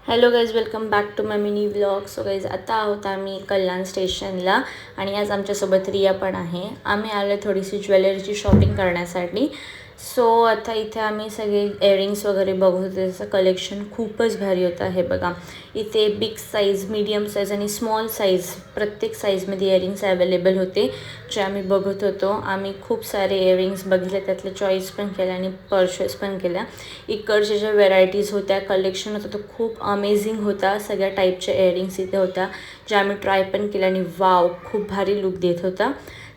Hello guys, welcome back to my mini vlog. So guys, आता आहोत आम्ही कल्याण स्टेशनला आणि आज आमच्यासोबत रिया पण आहे. आम्ही आलो थोडीशी ज्वेलरीची शॉपिंग करण्यासाठी. सो आता इथे आम्ही सगळे इयरिंग्स वगैरे बघत होते. त्याचं कलेक्शन खूपच भारी होतं. आहे बघा, इथे बिग साईज, मीडियम साईज आणि स्मॉल साईज प्रत्येक साईजमध्ये इयरिंग्स अवेलेबल होते, जे आम्ही बघत होतो. आम्ही खूप सारे इयरिंग्स बघितले, त्यातले चॉईस पण केल्या आणि परचेस पण केल्या. इकडच्या ज्या व्हेरायटीज होत्या, कलेक्शन होतं, तो खूप अमेझिंग होता. सगळ्या टाईपच्या इयरिंग्स इथे होत्या, ज्या आम्ही ट्राय पण केल्या आणि वाव, खूप भारी लुक देत होता.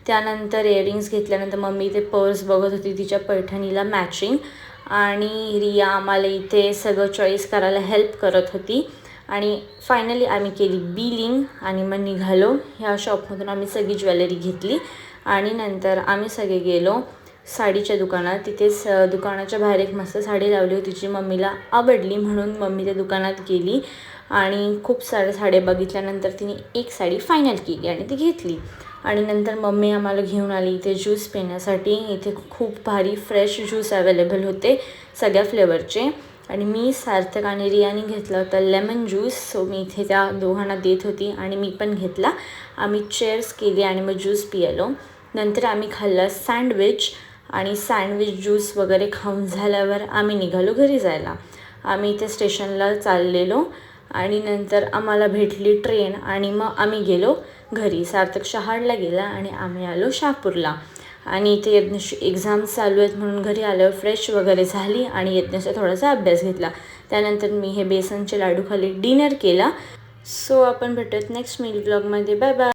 त्यानंतर इयरिंग्स घेतल्यानंतर मम्मी इथे पर्स बघत होती तिच्या पैठणीला मॅचिंग, आणि रिया आम्हाला इथे सगळं चॉईस करायला हेल्प करत होती. आणि फायनली आम्ही केली बिलिंग आणि मग निघालो. ह्या शॉपमधून आम्ही सगळी ज्वेलरी घेतली आणि नंतर आम्ही सगळे गेलो साडीच्या दुकानात. तिथेच दुकानाच्या बाहेर एक मस्त साडी लावली होती, जी मम्मीला आवडली म्हणून मम्मी त्या दुकानात गेली आणि खूप साऱ्या साड्या बघितल्यानंतर तिने एक साडी फायनल केली आणि ती घेतली. आणि नंतर मम्मी आम्हाला घेऊन आली इथे ज्यूस पिण्यासाठी. इथे खूप भारी फ्रेश ज्यूस अवेलेबल होते सगळ्या फ्लेवरचे. आणि मी, सार्थक आणि रियाने घेतला होता लेमन ज्यूस. सो मी इथे त्या दोघांना देत होती आणि मी पण घेतला. आम्ही चेअर्स केली आणि मग ज्यूस पियालो. नंतर आम्ही खाल्लं सँडविच आणि सँडविच ज्यूस वगैरे खाऊन झाल्यावर आम्ही निघालो घरी जायला. आम्ही इथे स्टेशनला चाललेलो आणि नंतर आम्हाला भेटली ट्रेन आणि मग आम्ही गेलो घरी. सार्थक शहाडला गेला आणि आम्ही आलो शहापूरला. आणि इथे यज्ञची एक्झाम चालू आहेत म्हणून घरी आल्यावर फ्रेश वगैरे झाली आणि यज्ञचा थोडासा अभ्यास घेतला. त्यानंतर मी हे बेसनचे लाडू खाल्ले, डिनर केला. सो आपण भेटूयात नेक्स्ट मिनी व्लॉगमध्ये. Bye bye.